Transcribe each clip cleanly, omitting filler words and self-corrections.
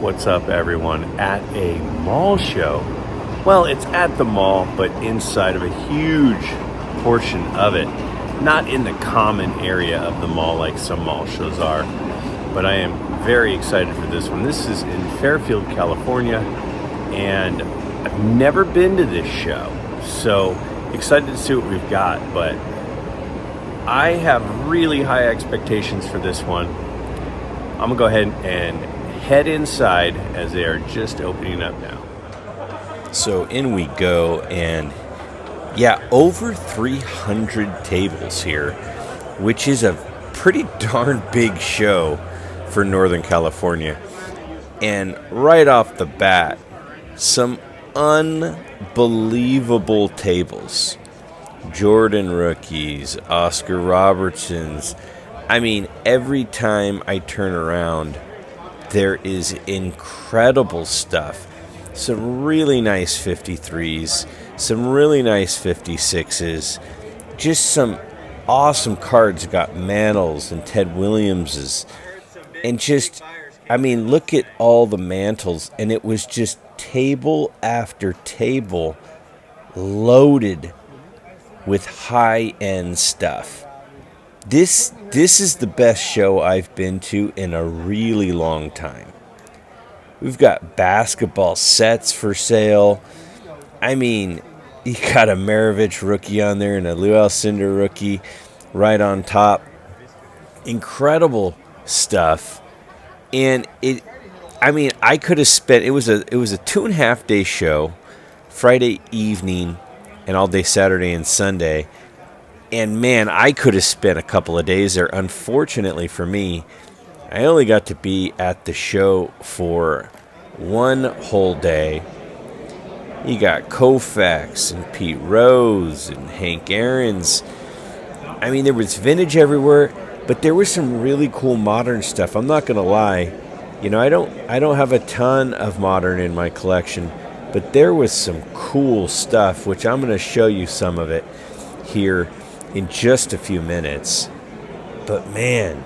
What's up, everyone? At a mall show. Well, it's at the mall, but inside of a huge portion of it. Not in the common area of the mall like some mall shows are. But I am very excited for this one. This is in Fairfield, California. And I've never been to this show. So excited to see what we've got. But I have really high expectations for this one. I'm going to go ahead and head inside as they are just opening up now. So in we go, and over 300 tables here, which is a pretty darn big show for Northern California. And right off the bat, some unbelievable tables. Jordan rookies, Oscar Robertsons. I mean, every time I turn around, there is incredible stuff. Some really nice 53s, some really nice 56s, just some awesome cards. Got Mantles and Ted Williamses. And just, I mean, look at all the mantles. And it was just table after table loaded with high-end stuff. This is the best show I've been to in a really long time. We've got basketball sets for sale. I mean, you got a Maravich rookie on there and a Lou Alcindor rookie right on top. Incredible stuff. And I could have spent, it was a 2.5 day show, Friday evening and all day Saturday and Sunday. And man, I could have spent a couple of days there. Unfortunately for me, I only got to be at the show for one whole day. You got Koufax and Pete Rose and Hank Aaron's. I mean, there was vintage everywhere, but there was some really cool modern stuff. I'm not going to lie. You know, I don't have a ton of modern in my collection, but there was some cool stuff, which I'm going to show you some of it here in just a few minutes. But man,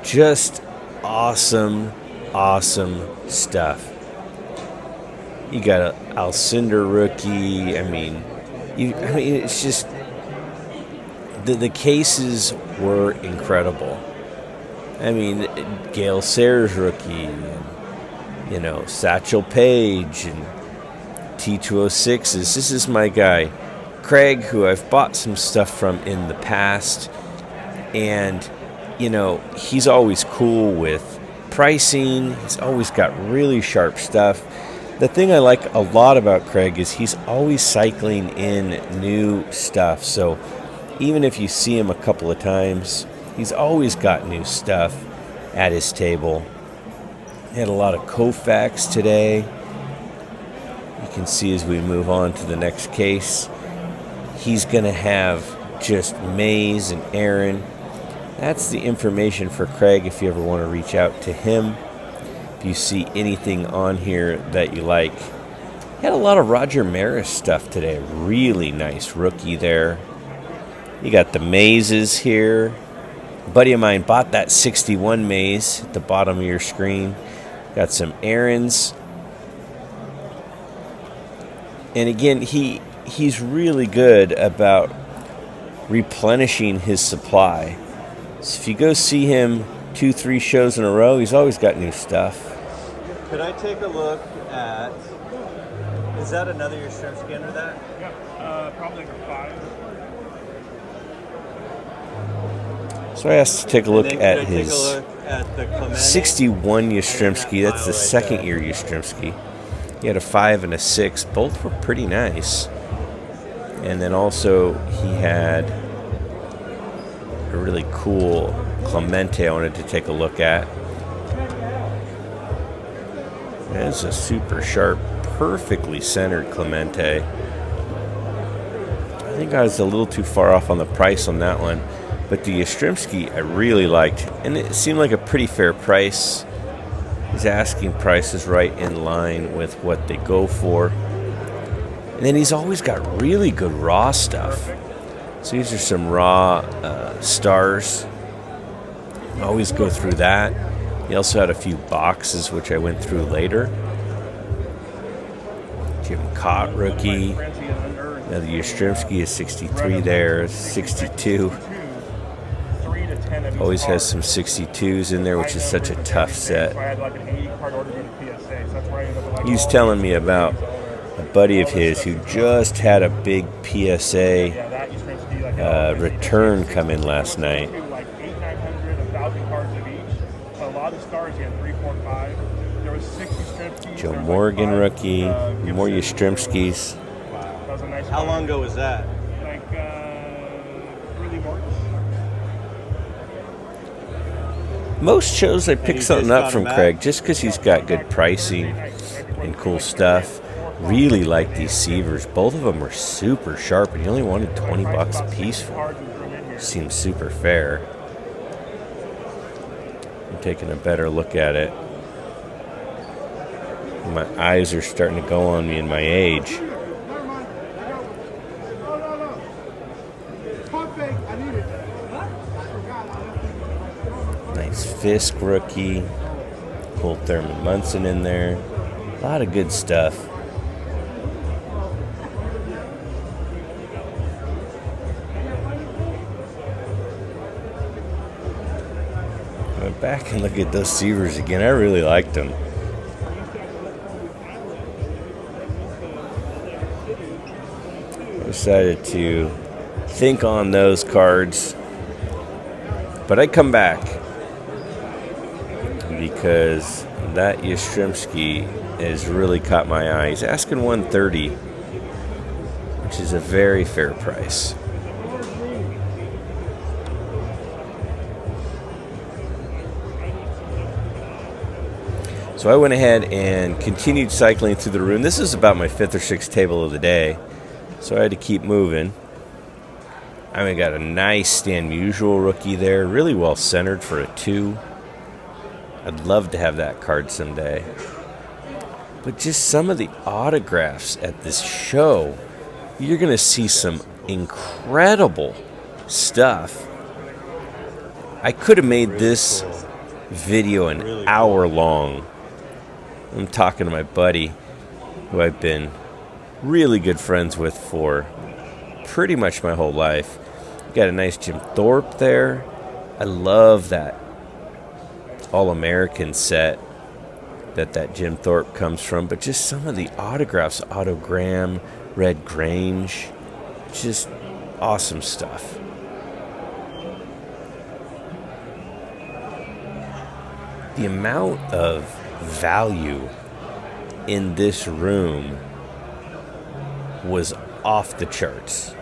just awesome stuff. You got an Alcindor rookie. I mean, it's just the cases were incredible. I mean, Gale Sayers rookie, and, Satchel Paige and T206s. This is my guy, Craig, who I've bought some stuff from in the past. And, he's always cool with pricing. He's always got really sharp stuff. The thing I like a lot about Craig is he's always cycling in new stuff. So even if you see him a couple of times, he's always got new stuff at his table. He had a lot of Koufax today. You can see as we move on to the next case, he's going to have just Mays and Aaron. That's the information for Craig if you ever want to reach out to him. If you see anything on here that you like. He had a lot of Roger Maris stuff today. Really nice rookie there. You got the Mazes here. A buddy of mine bought that 61 Maze at the bottom of your screen. Got some Aarons. And again, he's really good about replenishing his supply. So if you go see him 2-3 shows in a row, he's always got new stuff. Could I take a look at, is that another Yastrzemski under that? Yeah, probably number 5. So I asked to take a look at his the 61 Yastrzemski. That's the second year Yastrzemski. He had a 5 and a 6. Both were pretty nice. And then also he had a really cool Clemente I wanted to take a look at. That's a super sharp, perfectly centered Clemente. I think I was a little too far off on the price on that one. But the Yastrzemski I really liked. And it seemed like a pretty fair price. His asking price is right in line with what they go for. And then he's always got really good raw stuff. So these are some raw stars. Always go through that. He also had a few boxes, which I went through later. Jim Cott rookie. Another Yastrzemski is 63 there, 62. Always has some 62s in there, which is such a tough set. He was telling me about a buddy of his who just had a big PSA return come in last night. Joe Morgan rookie, more Yastrzemskis. How long ago was that? Like early March. Most shows I pick you something just up got from him back? Craig just because he's got good pricing and cool stuff. Really like these Seavers. Both of them were super sharp, and he only wanted $20 a piece for them. Seems super fair. I'm taking a better look at it. My eyes are starting to go on me in my age. Nice Fisk rookie. Cool Thurman Munson in there. A lot of good stuff. I went back and look at those Seavers again. I really liked them. I decided to think on those cards, but I come back because that Yastrzemski has really caught my eye. He's asking $130, which is a very fair price. So I went ahead and continued cycling through the room. This is about my 5th or 6th table of the day, so I had to keep moving. I got a nice Stan Musial rookie there, really well centered for a 2. I'd love to have that card someday. But just some of the autographs at this show, you're going to see some incredible stuff. I could have made this video an hour long. I'm talking to my buddy, who I've been really good friends with for pretty much my whole life. Got a nice Jim Thorpe there. I love that All-American set that Jim Thorpe comes from, but just some of the autographs, Otto Graham, Red Grange, just awesome stuff. The amount of value in this room was off the charts.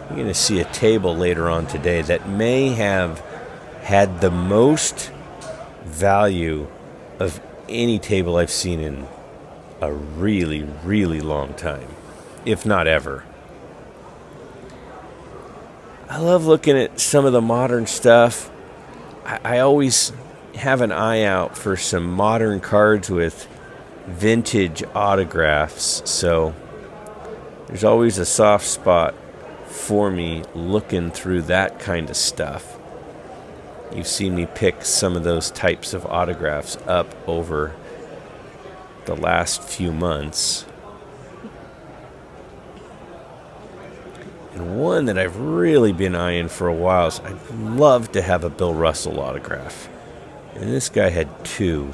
You're going to see a table later on today that may have had the most value of any table I've seen in a really, really long time, if not ever. I love looking at some of the modern stuff. I always have an eye out for some modern cards with vintage autographs, so there's always a soft spot for me looking through that kind of stuff. You've seen me pick some of those types of autographs up over the last few months. And one that I've really been eyeing for a while is I'd love to have a Bill Russell autograph. And this guy had 2.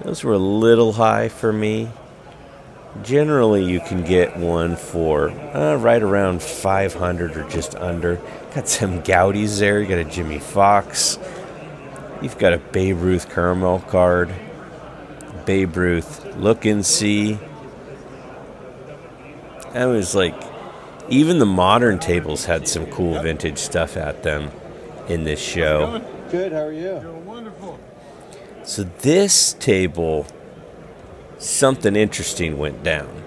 Those were a little high for me. Generally, you can get one for right around 500 or just under. Got some Gaudies there. You got a Jimmy Fox. You've got a Babe Ruth caramel card. Babe Ruth look and see. I was like, even the modern tables had some cool vintage stuff at them in this show. Good, how are you? Doing wonderful. So this table, something interesting went down.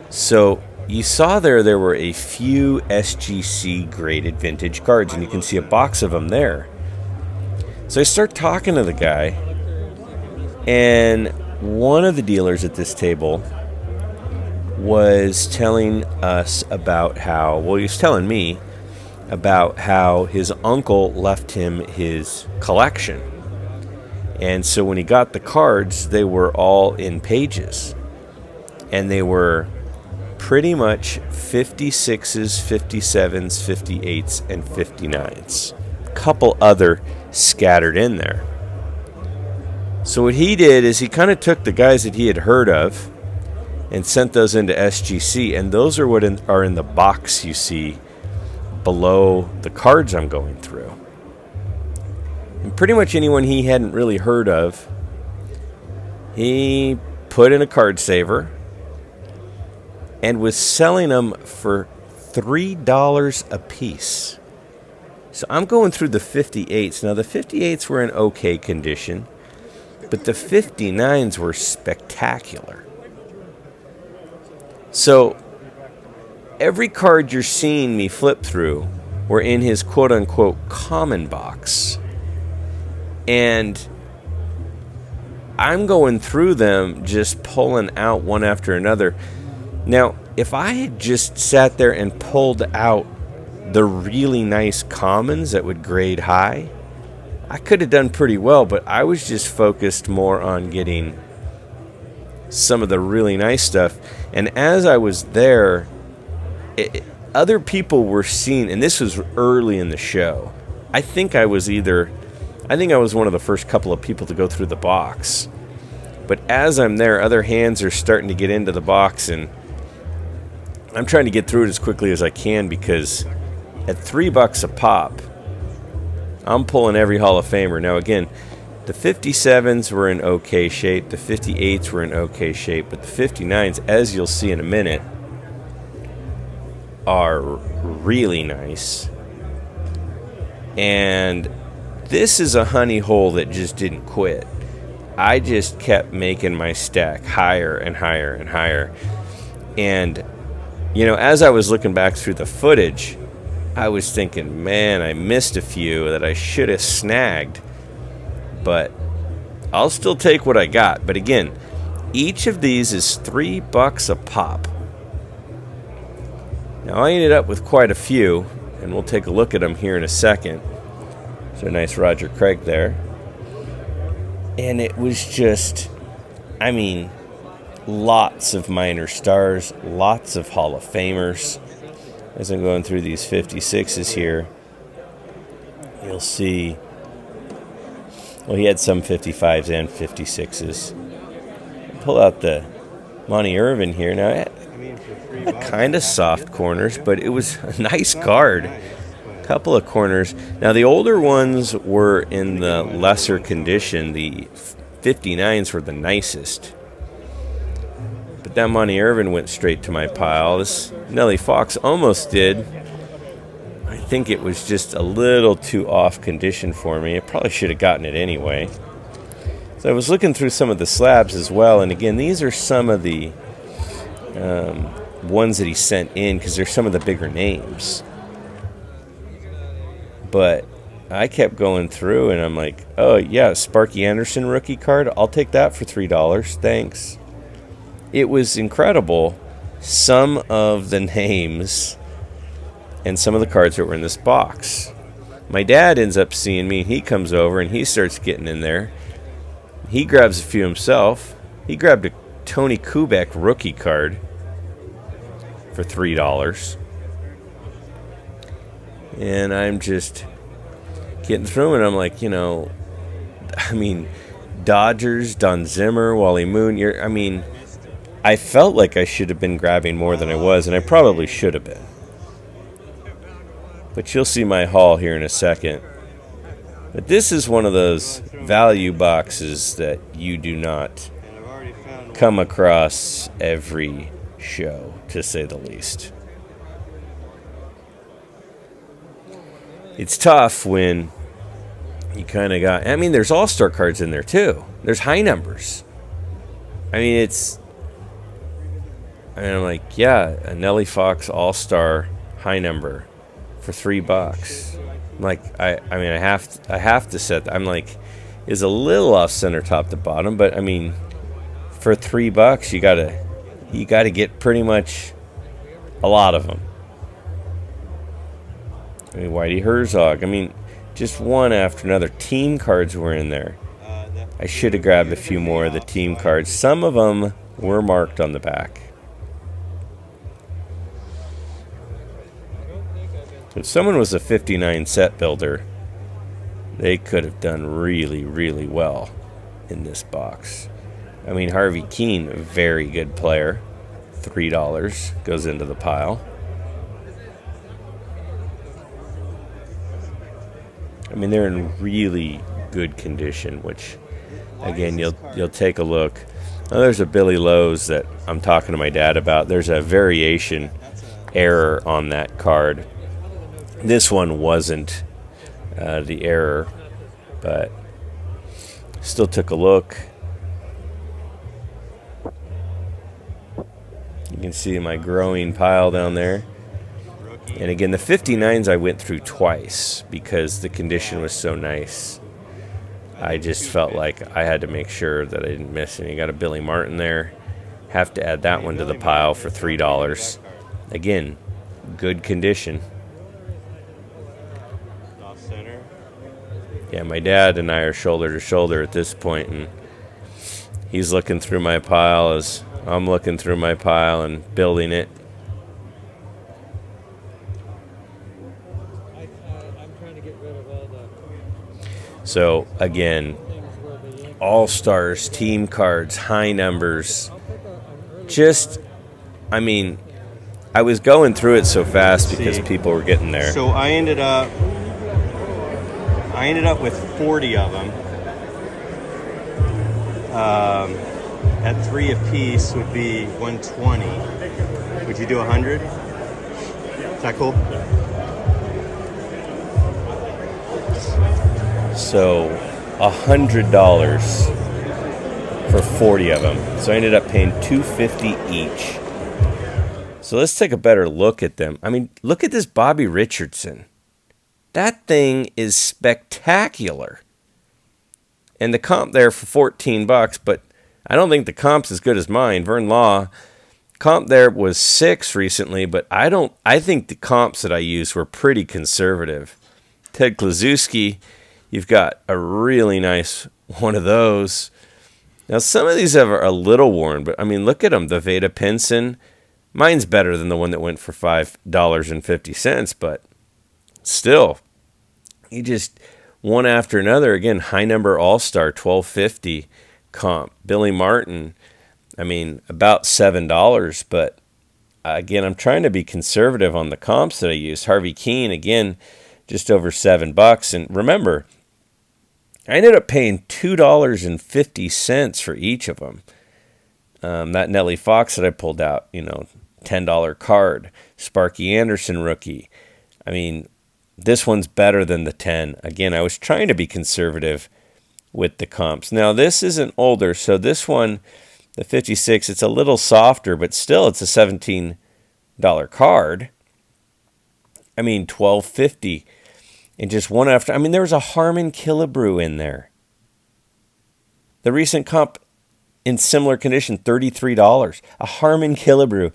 So you saw there were a few SGC graded vintage cards, and you can see a box of them there. So I start talking to the guy, and one of the dealers at this table was telling us about how, well, he was telling me about how his uncle left him his collection. And so when he got the cards, they were all in pages. And they were pretty much 56s, 57s, 58s, and 59s. A couple other scattered in there. So what he did is he kind of took the guys that he had heard of and sent those into SGC, and those are what are in the box you see below the cards I'm going through. And pretty much anyone he hadn't really heard of, he put in a card saver and was selling them for $3 a piece. So I'm going through the 58s. Now the 58s were in okay condition, but the 59s were spectacular. So every card you're seeing me flip through were in his quote-unquote common box. And I'm going through them, just pulling out one after another. Now, if I had just sat there and pulled out the really nice commons that would grade high, I could have done pretty well, but I was just focused more on getting some of the really nice stuff. And as I was there, other people were seeing, and this was early in the show. I think I was one of the first couple of people to go through the box. But as I'm there, other hands are starting to get into the box, and I'm trying to get through it as quickly as I can, because at $3 a pop, I'm pulling every Hall of Famer. Now again, the 57s were in okay shape, the 58s were in okay shape, but the 59s, as you'll see in a minute, are really nice. And this is a honey hole that just didn't quit. I just kept making my stack higher and higher and higher. And, you know, as I was looking back through the footage, I was thinking, man, I missed a few that I should have snagged. But I'll still take what I got. But again, each of these is $3 a pop. Now, I ended up with quite a few, and we'll take a look at them here in a second. So a nice Roger Craig there. And it was just, I mean, lots of minor stars, lots of Hall of Famers. As I'm going through these 56s here, you'll see, well, he had some 55s and 56s. Pull out the Monty Irvin here. Now, kind of soft corners, but it was a nice card. Couple of corners. Now, the older ones were in the lesser condition. The 59s were the nicest. But that Monty Irvin went straight to my pile. This Nellie Fox almost did. I think it was just a little too off condition for me. I probably should have gotten it anyway. So I was looking through some of the slabs as well. And again, these are some of the ones that he sent in, because they're some of the bigger names. But I kept going through, and I'm like, oh, yeah, Sparky Anderson rookie card. I'll take that for $3. Thanks. It was incredible, some of the names and some of the cards that were in this box. My dad ends up seeing me, and he comes over, and he starts getting in there. He grabs a few himself. He grabbed a Tony Kubek rookie card for $3. And I'm just getting through, and I'm like, you know, I mean, Dodgers, Don Zimmer, Wally Moon. I felt like I should have been grabbing more than I was, and I probably should have been. But you'll see my haul here in a second. But this is one of those value boxes that you do not come across every show, to say the least. It's tough when you kind of got... I mean, there's all-star cards in there, too. There's high numbers. I mean, and I'm like, yeah, a Nellie Fox all-star high number for $3. I'm like, I have to set... I'm like, is a little off center top to bottom, but I mean, for $3, you gotta get pretty much a lot of them. I mean, Whitey Herzog. I mean, just one after another. Team cards were in there. I should have grabbed a few more of the team cards. Some of them were marked on the back. If someone was a 59 set builder, they could have done really, really well in this box. I mean, Harvey Keene, a very good player. $3 goes into the pile. I mean, they're in really good condition, which, again, you'll take a look. Oh, there's a Billy Lowe's that I'm talking to my dad about. There's a variation error on that card. This one wasn't the error, but still took a look. You can see my growing pile down there. And again, the 59s I went through twice because the condition was so nice. I just felt like I had to make sure that I didn't miss any. Got a Billy Martin there. Have to add that one to the pile for $3. Again, good condition. Yeah, my dad and I are shoulder to shoulder at this point, and he's looking through my pile as I'm looking through my pile and building it. So, again, all-stars, team cards, high numbers. Just, I mean, I was going through it so fast because people were getting there. So I ended up with 40 of them. At 3 apiece would be 120. Would you do 100? Is that cool? So $100 for 40 of them. So I ended up paying $250 each. So let's take a better look at them. I mean, look at this Bobby Richardson. That thing is spectacular. And the comp there for $14, but I don't think the comp's as good as mine. Vern Law, comp there was 6 recently, but I think the comps that I used were pretty conservative. Ted Klaczewski, you've got a really nice one of those. Now, some of these are a little worn, but I mean, look at them. The Veda Pinson, mine's better than the one that went for $5.50, but still, you just one after another. Again, high number all-star, $12.50 comp. Billy Martin, I mean, about $7, but again, I'm trying to be conservative on the comps that I use. Harvey Keene, again, just over $7. And remember, I ended up paying $2.50 for each of them. That Nellie Fox that I pulled out, $10 card. Sparky Anderson rookie. I mean, this one's better than the 10. Again, I was trying to be conservative with the comps. Now, this isn't older, so this one, the 56, it's a little softer, but still it's a $17 card. I mean, $12.50. And just one after, I mean, there was a Harmon Killebrew in there. The recent comp in similar condition, $33. A Harmon Killebrew.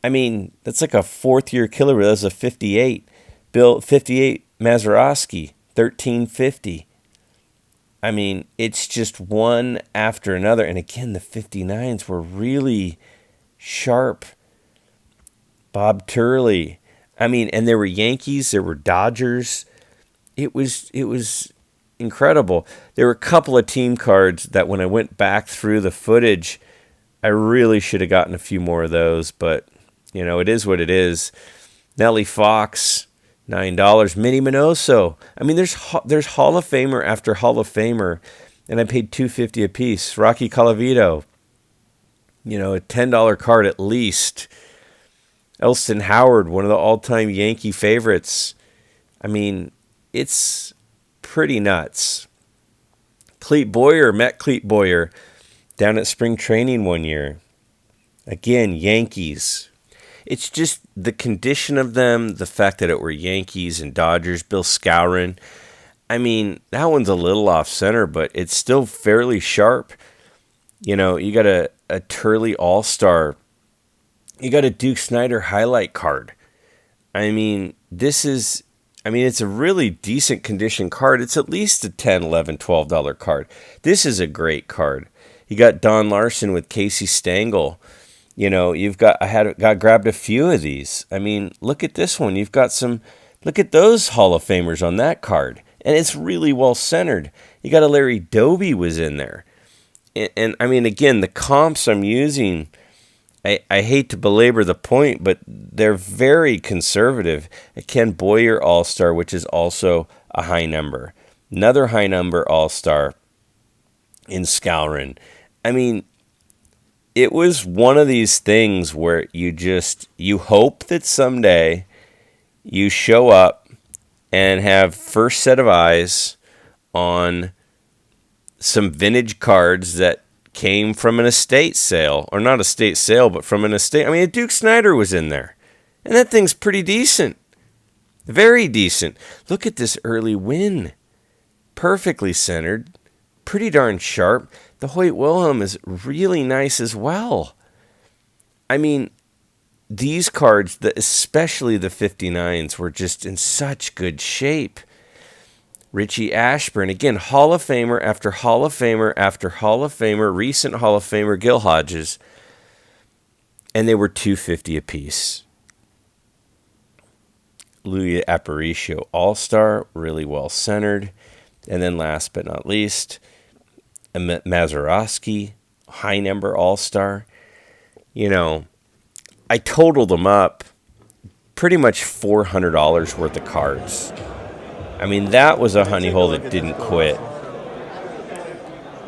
I mean, that's like a 4th-year Killebrew. That was a 58. Bill 58 Mazeroski, $13.50. I mean, it's just one after another. And again, the 59s were really sharp. Bob Turley. I mean, and there were Yankees, there were Dodgers. It was incredible. There were a couple of team cards that when I went back through the footage, I really should have gotten a few more of those, but it is what it is. Nellie Fox, $9. Minnie Minoso. I mean, there's Hall of Famer after Hall of Famer, and I paid $2.50 a piece. Rocky Colavito, a $10 card at least. Elston Howard, one of the all-time Yankee favorites. I mean, it's pretty nuts. Clete Boyer, met Clete Boyer down at spring training one year. Again, Yankees. It's just the condition of them, the fact that it were Yankees and Dodgers, Bill Skowron. I mean, that one's a little off-center, but it's still fairly sharp. You got a Turley All-Star. You got a Duke Snyder highlight card. I mean, this is, I mean, it's a really decent condition card. It's at least a $10, $11, $12 card. This is a great card. You got Don Larson with Casey Stengel. You know, got grabbed a few of these. I mean, look at this one. Look at those Hall of Famers on that card. And it's really well centered. You got a Larry Doby was in there. And I mean, again, the comps I'm using, I hate to belabor the point, but they're very conservative. A Ken Boyer All-Star, which is also a high number. Another high number All-Star in Skowron. I mean, it was one of these things where you hope that someday you show up and have first set of eyes on some vintage cards that came from an estate sale, or not estate sale, but from an estate. I mean, Duke Snyder was in there, and that thing's pretty decent, very decent. Look at this early win, perfectly centered, pretty darn sharp. The Hoyt Wilhelm is really nice as well. I mean, these cards, especially the 59s, were just in such good shape. Richie Ashburn, again, Hall of Famer after Hall of Famer after Hall of Famer, recent Hall of Famer Gil Hodges, and they were $250 apiece. Louis Aparicio All-Star, really well centered. And then last but not least, Mazeroski, high number All-Star. You know, I totaled them up, pretty much $400 worth of cards. I mean, that was a honey hole that didn't quit.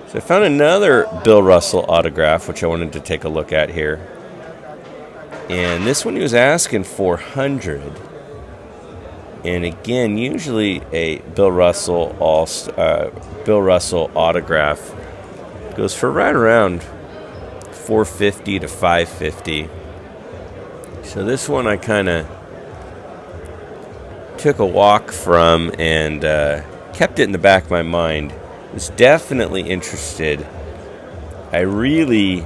So I found another Bill Russell autograph, which I wanted to take a look at here. And this one he was asking $400. And again, usually a Bill Russell autograph goes for right around $450 to $550. So this one I kind of took a walk from and kept it in the back of my mind. Was definitely interested. I really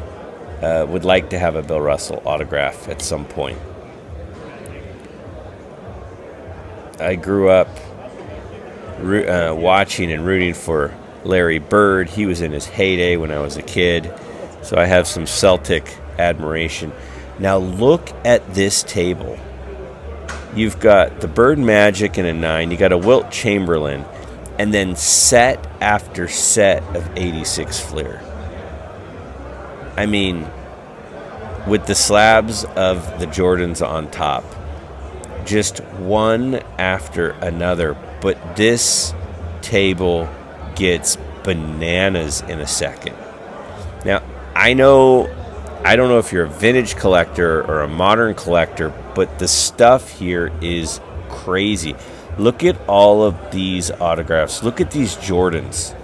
would like to have a Bill Russell autograph at some point. I grew up watching and rooting for Larry Bird. He was in his heyday when I was a kid, so I have some Celtic admiration. Now look at this table. You've got the Bird Magic in a 9. You got a Wilt Chamberlain. And then set after set of 86 Fleer. I mean, with the slabs of the Jordans on top. Just one after another. But this table gets bananas in a second. Now, I don't know if you're a vintage collector or a modern collector, but the stuff here is crazy. Look at all of these autographs. Look at these Jordans.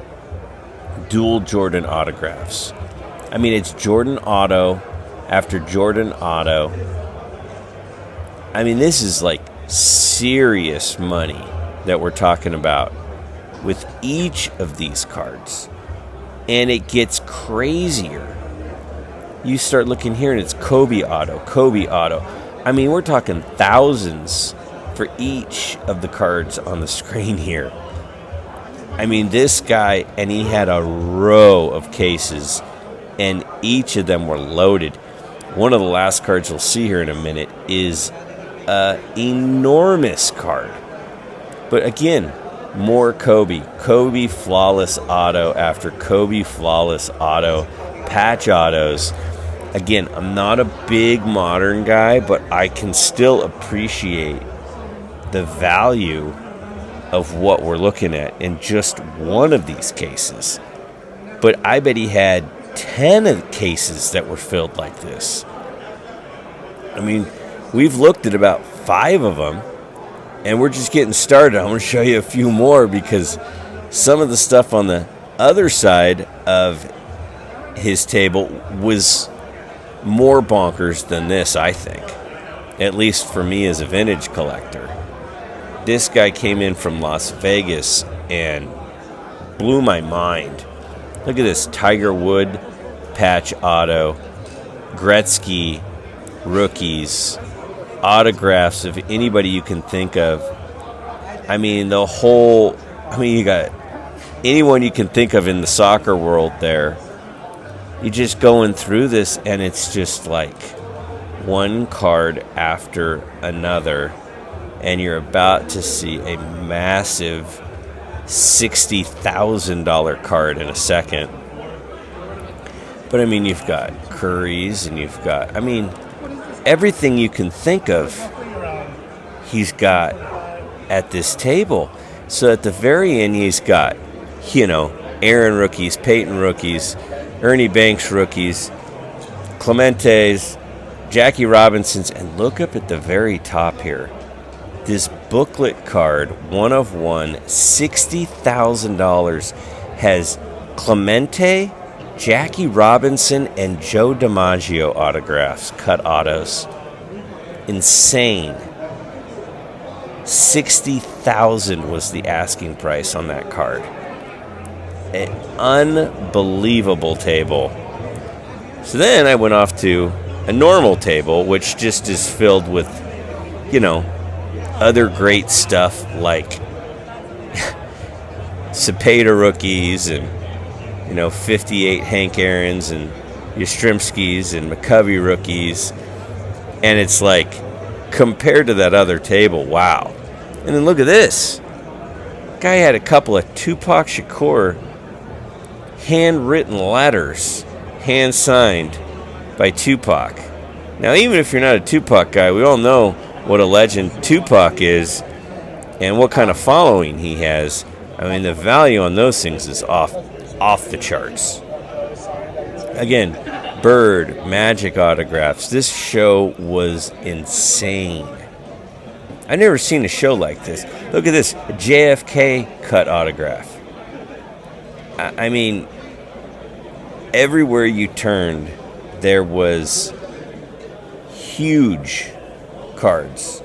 Dual Jordan autographs. I mean, it's Jordan auto after Jordan auto. I mean, this is like serious money that we're talking about with each of these cards. And it gets crazier. You start looking here and it's Kobe auto. I mean, we're talking thousands for each of the cards on the screen here. I mean, this guy, and he had a row of cases, and each of them were loaded. One of the last cards you'll see here in a minute is an enormous card. But again, more Kobe. Kobe flawless auto after Kobe flawless auto. Patch autos. Again, I'm not a big modern guy, but I can still appreciate the value of what we're looking at in just one of these cases. But I bet he had 10 of cases that were filled like this. I mean, we've looked at about 5 of them, and we're just getting started. I'm going to show you a few more because some of the stuff on the other side of his table was more bonkers than this, I think. At least for me as a vintage collector. This guy came in from Las Vegas and blew my mind. Look at this Tiger Wood patch auto, Gretzky rookies, autographs of anybody you can think of. I mean, the whole, I mean, you got anyone you can think of in the soccer world there. You're just going through this, and it's just like one card after another, and you're about to see a massive $60,000 card in a second. But I mean, you've got Currys, and you've got, I mean, everything you can think of, he's got at this table. So at the very end, he's got, Aaron rookies, Peyton rookies, Ernie Banks rookies, Clementes, Jackie Robinsons, and look up at the very top here. This booklet card, one of one, $60,000, has Clemente, Jackie Robinson, and Joe DiMaggio autographs, cut autos. Insane. $60,000 was the asking price on that card. An unbelievable table. So then I went off to a normal table, which just is filled with, other great stuff like Cepeda rookies and, 58 Hank Aaron's and Yastrzemski's and McCovey rookies. And it's like, compared to that other table, wow. And then look at this. Guy had a couple of Tupac Shakur handwritten letters, hand-signed by Tupac. Now, even if you're not a Tupac guy, we all know what a legend Tupac is and what kind of following he has. I mean, the value on those things is off the charts. Again, Bird, Magic autographs. This show was insane. I've never seen a show like this. Look at this, JFK cut autograph. I mean, everywhere you turned, there was huge cards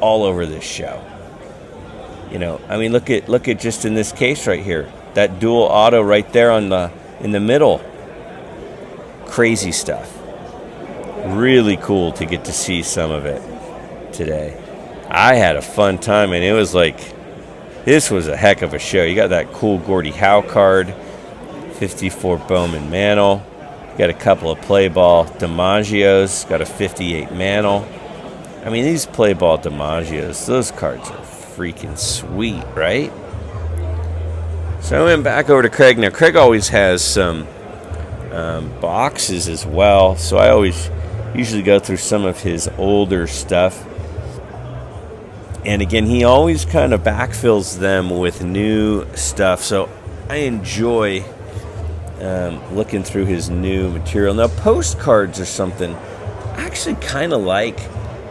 all over this show. I mean, look at just in this case right here, that dual auto right there in the middle. Crazy stuff. Really cool to get to see some of it today. I had a fun time, and it was like, this was a heck of a show. You got that cool Gordie Howe card, 54 Bowman Mantle. You got a couple of play ball DiMaggios, got a 58 Mantle. I mean, these play ball DiMaggios, those cards are freaking sweet, right? So I went back over to Craig. Now, Craig always has some boxes as well, so I always usually go through some of his older stuff. And again, he always kind of backfills them with new stuff, so I enjoy looking through his new material. Now, postcards are something I actually kind of like.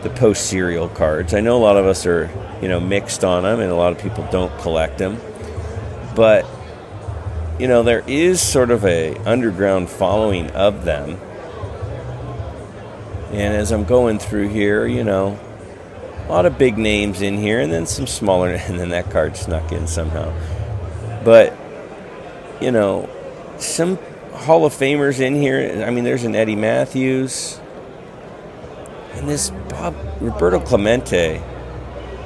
The post serial cards. I know a lot of us are, mixed on them, and a lot of people don't collect them. But, there is sort of a underground following of them. And as I'm going through here, a lot of big names in here, and then some smaller, and then that card snuck in somehow. But, some Hall of Famers in here. I mean, there's an Eddie Matthews. And this Roberto Clemente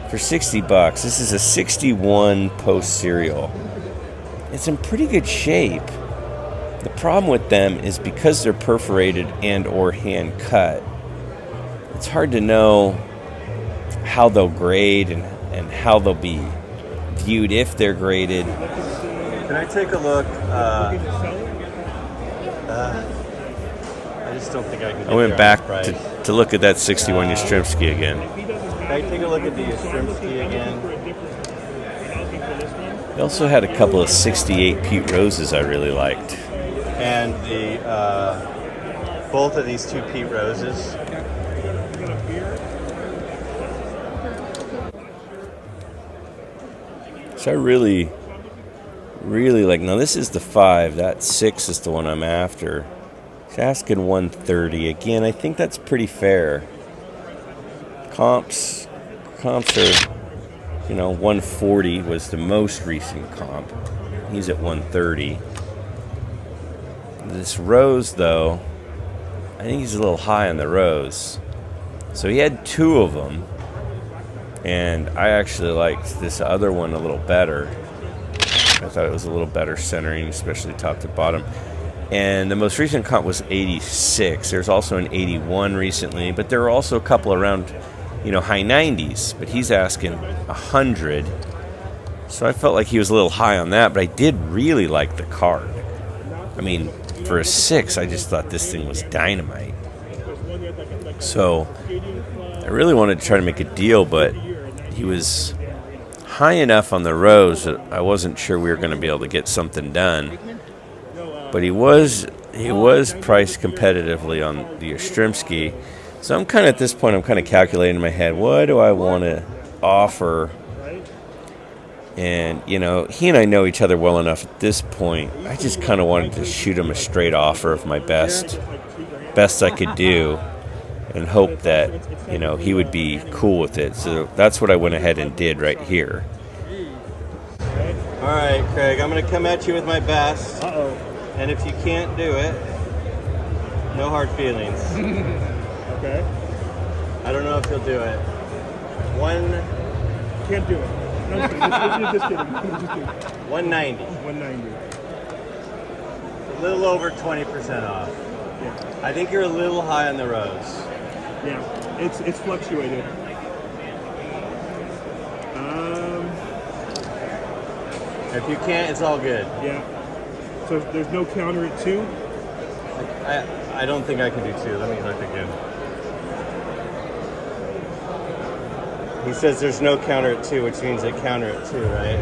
for $60. This is a 61 post serial. It's in pretty good shape. The problem with them is because they're perforated and or hand cut, it's hard to know how they'll grade and how they'll be viewed if they're graded. Can I take a look? I just don't think I can. I went back to look at that 61 Yastrzemski again. Can I take a look at the Yastrzemski again? They also had a couple of 68 Pete Roses I really liked. And the both of these two Pete Roses. So I really like. Now this is the 5. That 6 is the one I'm after. It's asking 130 again. I think that's pretty fair. Comps are, 140 was the most recent comp. He's at 130. This Rose, though, I think he's a little high on the Rose. So he had 2 of them. And I actually liked this other one a little better. I thought it was a little better centering, especially top to bottom. And the most recent comp was 86. There's also an 81 recently, but there are also a couple around, high 90s. But he's asking 100. So I felt like he was a little high on that, but I did really like the card. I mean, for a 6, I just thought this thing was dynamite. So I really wanted to try to make a deal, but he was high enough on the rows that I wasn't sure we were going to be able to get something done. But he was priced competitively on the Yastrzemski. So I'm kind of at this point, I'm kind of calculating in my head, what do I want to offer? And, he and I know each other well enough at this point. I just kind of wanted to shoot him a straight offer of my best I could do and hope that, he would be cool with it. So that's what I went ahead and did right here. All right, Craig, I'm going to come at you with my best. Uh-oh. And if you can't do it, no hard feelings. Okay. I don't know if you'll do it. Can't do it. No, just kidding. Just kidding. 190. 190. A little over 20% off. Yeah. I think you're a little high on the rows. Yeah. It's fluctuated. If you can't, it's all good. Yeah. So there's no counter at 2? I don't think I can do 2. Let me look again. He says there's no counter at 2, which means they counter at 2, right?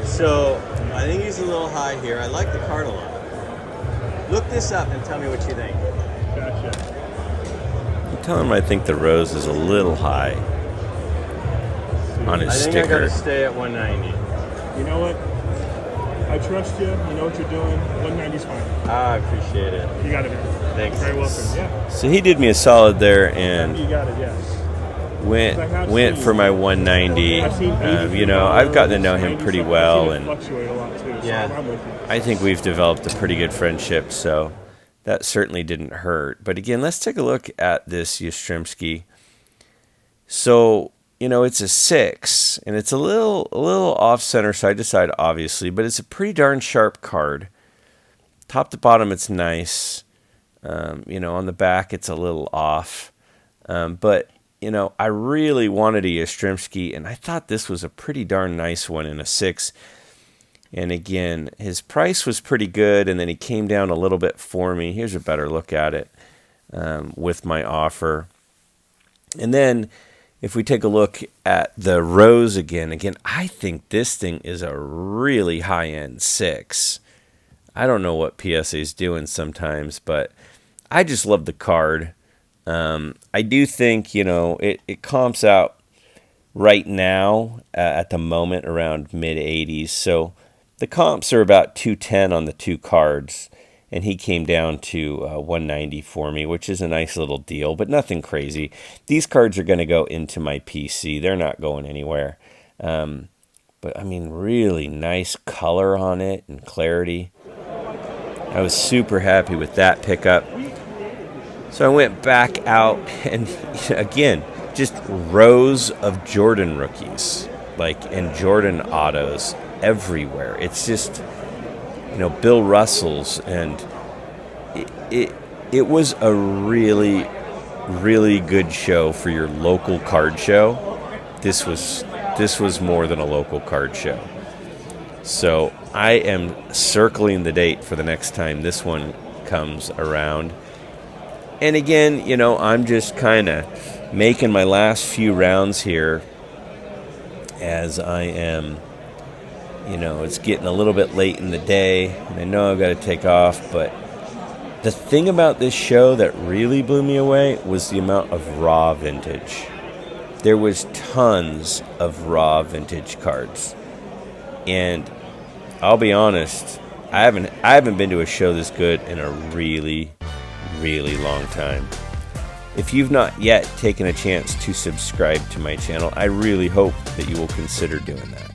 So I think he's a little high here. I like the card a lot. Look this up and tell me what you think. Gotcha. I'm telling him I think the rose is a little high on his I think sticker. I gotta stay at 190. You know what? I trust you. You know what you're doing. 190's fine. I appreciate it. You got it, man. Thanks. Very welcome. Yeah. So he did me a solid there and You got it, yes. went for my 190. I've gotten to know him pretty well, and fluctuate a lot too. So Yeah. I'm with you. I think we've developed a pretty good friendship, so that certainly didn't hurt. But again, let's take a look at this Yastrzemski. So, it's a 6, and it's a little off center, side to side, obviously, but it's a pretty darn sharp card. Top to bottom, it's nice. On the back, it's a little off. But I really wanted a Yastrzemski, and I thought this was a pretty darn nice one in a 6. And again, his price was pretty good, and then he came down a little bit for me. Here's a better look at it with my offer. And then if we take a look at the rows again, I think this thing is a really high-end 6. I don't know what PSA is doing sometimes, but I just love the card. I do think, it comps out right now at the moment around mid-80s. So the comps are about 210 on the 2 cards, and he came down to 190 for me, which is a nice little deal, but nothing crazy. These cards are going to go into my PC. They're not going anywhere. But, I mean, really nice color on it and clarity. I was super happy with that pickup. So I went back out, and again, just rows of Jordan rookies, and Jordan autos everywhere. It's just, Bill Russell's, and it was a really, really good show for your local card show. This was more than a local card show. So I am circling the date for the next time this one comes around. And again, I'm just kind of making my last few rounds here as I am, it's getting a little bit late in the day, and I know I've got to take off, but the thing about this show that really blew me away was the amount of raw vintage. There was tons of raw vintage cards. And I'll be honest, I haven't been to a show this good in a really, really long time. If you've not yet taken a chance to subscribe to my channel, I really hope that you will consider doing that.